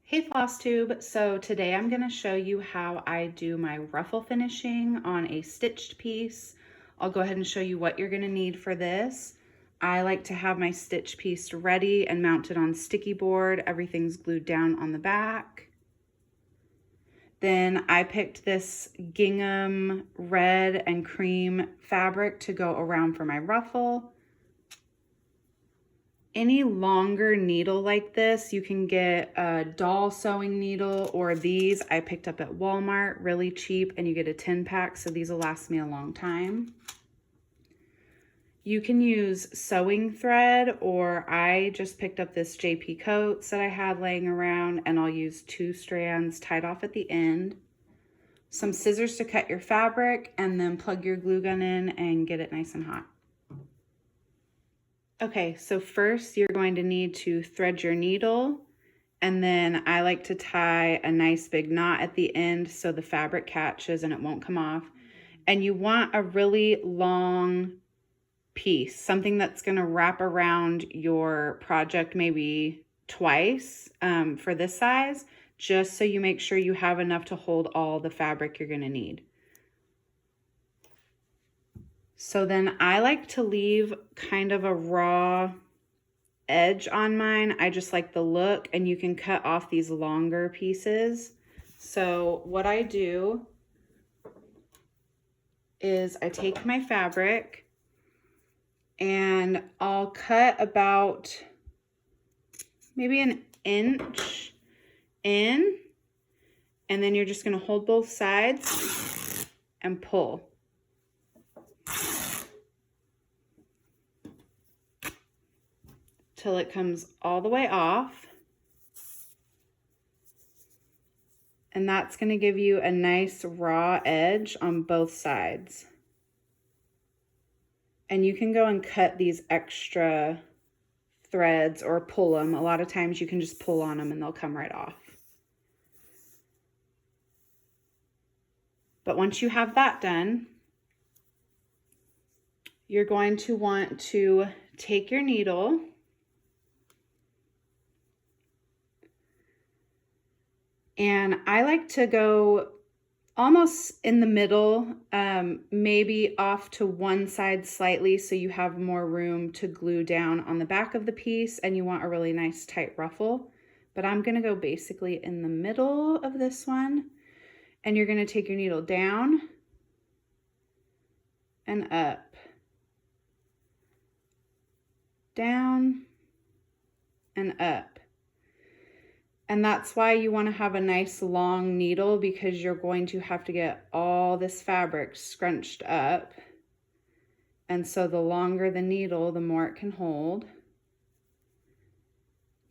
Hey Floss Tube, so today I'm going to show you how I do my ruffle finishing on a stitched piece. I'll go ahead and show you what you're going to need for this. I like to have my stitch piece ready and mounted on sticky board. Everything's glued down on the back. Then I picked this gingham red and cream fabric to go around for my ruffle. Any longer needle like this, you can get a doll sewing needle or these I picked up at Walmart, really cheap, and you get a 10 pack, so these will last me a long time. You can use sewing thread, or I just picked up this JP Coats that I had laying around, and I'll use 2 strands tied off at the end. Some scissors to cut your fabric, and then plug your glue gun in and get it nice and hot. Okay, so first you're going to need to thread your needle, and then I like to tie a nice big knot at the end so the fabric catches and it won't come off. And you want a really long piece, something that's going to wrap around your project maybe twice for this size, just so you make sure you have enough to hold all the fabric you're going to need. So then I like to leave kind of a raw edge on mine. I just like the look, and you can cut off these longer pieces. So what I do is I take my fabric and I'll cut about maybe an inch in, and then you're just going to hold both sides and pull. Till it comes all the way off. And that's going to give you a nice raw edge on both sides. And you can go and cut these extra threads or pull them. A lot of times you can just pull on them and they'll come right off. But once you have that done, you're going to want to take your needle and I like to go almost in the middle, maybe off to one side slightly so you have more room to glue down on the back of the piece and you want a really nice tight ruffle. But I'm going to go basically in the middle of this one, and you're going to take your needle down and up, down and up. And that's why you want to have a nice long needle, because you're going to have to get all this fabric scrunched up. And so the longer the needle, the more it can hold,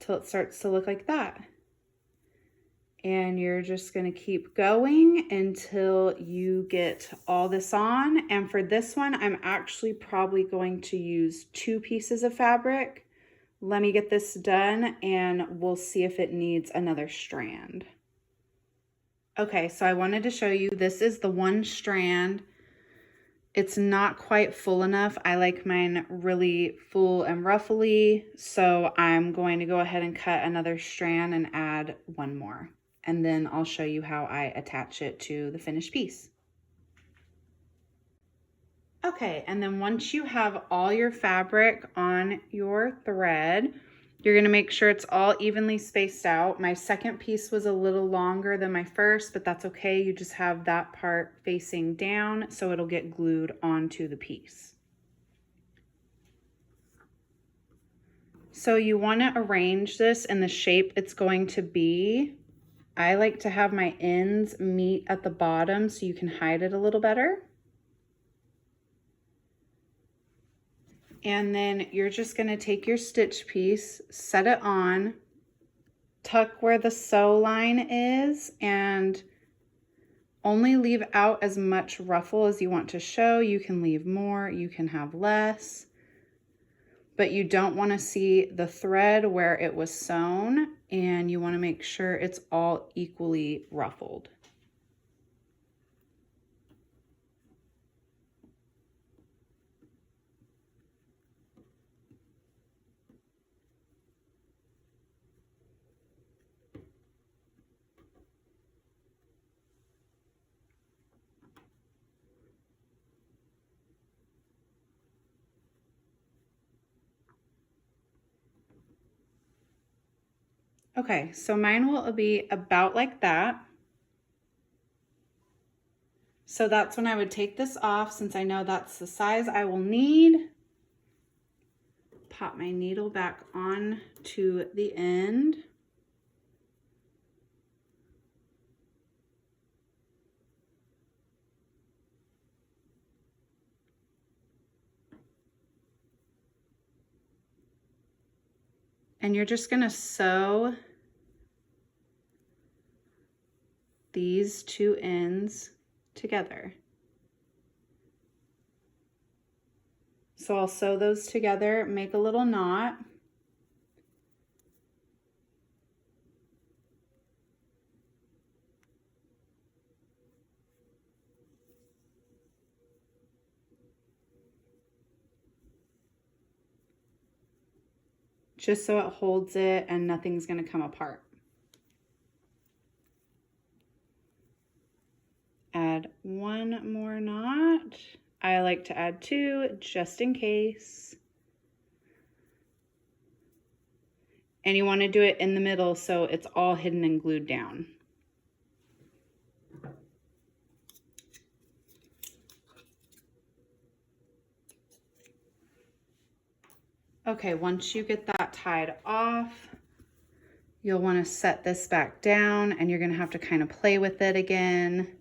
till it starts to look like that. And you're just going to keep going until you get all this on. And for this one, I'm actually probably going to use 2 pieces of fabric. Let me get this done and we'll see if it needs another strand. Okay, so I wanted to show you, this is the one strand. It's not quite full enough. I like mine really full and ruffly, so I'm going to go ahead and cut another strand and add one more. And then I'll show you how I attach it to the finished piece. Okay, and then once you have all your fabric on your thread, you're going to make sure it's all evenly spaced out. My second piece was a little longer than my first, but that's okay. You just have that part facing down so it'll get glued onto the piece. So you want to arrange this in the shape it's going to be. I like to have my ends meet at the bottom so you can hide it a little better. And then you're just going to take your stitch piece, set it on, tuck where the sew line is, and only leave out as much ruffle as you want to show. You can leave more, you can have less, but you don't want to see the thread where it was sewn, and you want to make sure it's all equally ruffled. Okay, so mine will be about like that. So that's when I would take this off, since I know that's the size I will need. Pop my needle back on to the end. And you're just gonna sew these two ends together. So I'll sew those together, make a little knot. Just so it holds it and nothing's gonna come apart. Add one more knot. I like to add two just in case. And you want to do it in the middle so it's all hidden and glued down. Okay, once you get that tied off, you'll want to set this back down and you're going to have to kind of play with it again.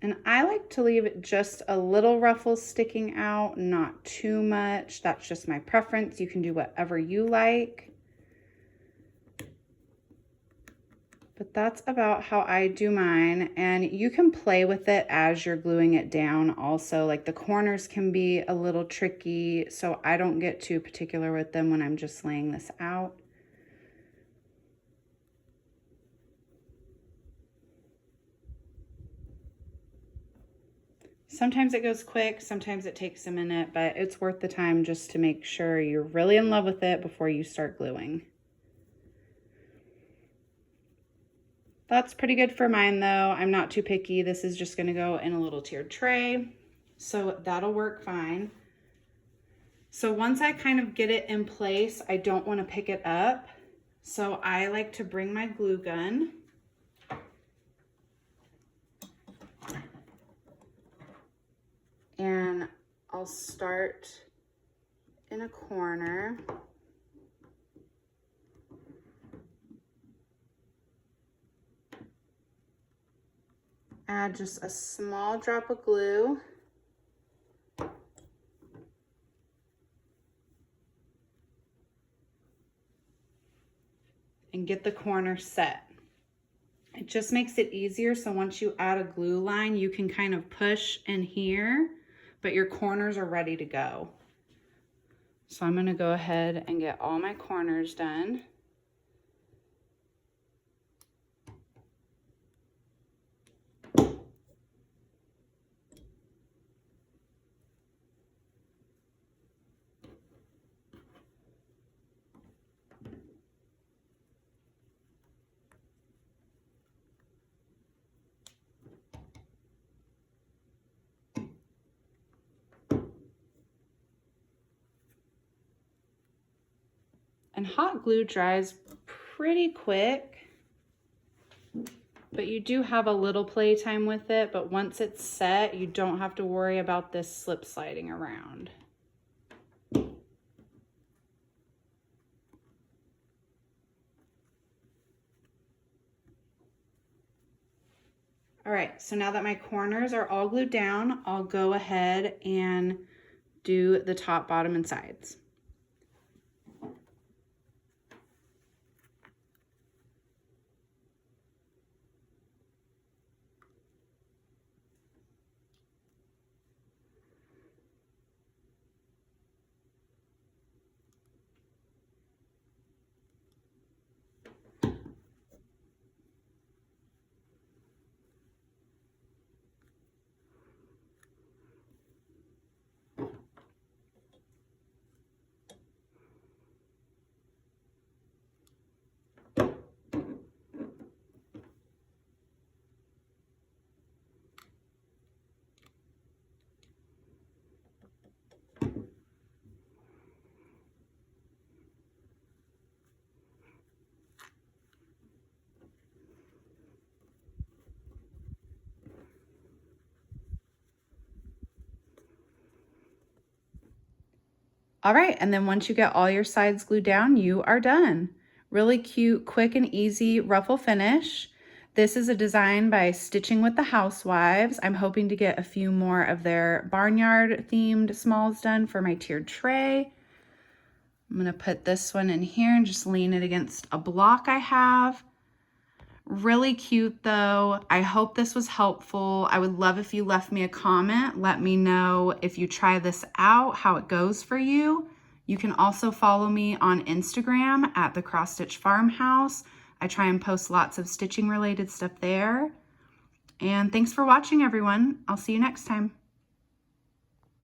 And I like to leave just a little ruffle sticking out, not too much. That's just my preference. You can do whatever you like. But that's about how I do mine. And you can play with it as you're gluing it down also. Like the corners can be a little tricky, so I don't get too particular with them when I'm just laying this out. Sometimes it goes quick, sometimes it takes a minute, but it's worth the time just to make sure you're really in love with it before you start gluing. That's pretty good for mine though. I'm not too picky. This is just gonna go in a little tiered tray, so that'll work fine. So once I kind of get it in place, I don't wanna pick it up. So I like to bring my glue gun. And I'll start in a corner. Add just a small drop of glue. And get the corner set. It just makes it easier, so once you add a glue line, you can kind of push in here, but your corners are ready to go. So I'm gonna go ahead and get all my corners done. And hot glue dries pretty quick, but you do have a little play time with it, but once it's set, you don't have to worry about this slip sliding around. All right, so now that my corners are all glued down, I'll go ahead and do the top, bottom, and sides. All right, and then once you get all your sides glued down, you are done. Really cute, quick and easy ruffle finish. This is a design by Stitching with the Housewives. I'm hoping to get a few more of their barnyard themed smalls done for my tiered tray. I'm gonna put this one in here and just lean it against a block I have. Really cute though. I hope this was helpful. I would love if you left me a comment. Let me know if you try this out, how it goes for you. You can also follow me on Instagram at the Cross Stitch Farmhouse. I try and post lots of stitching related stuff there. And thanks for watching, everyone. I'll see you next time.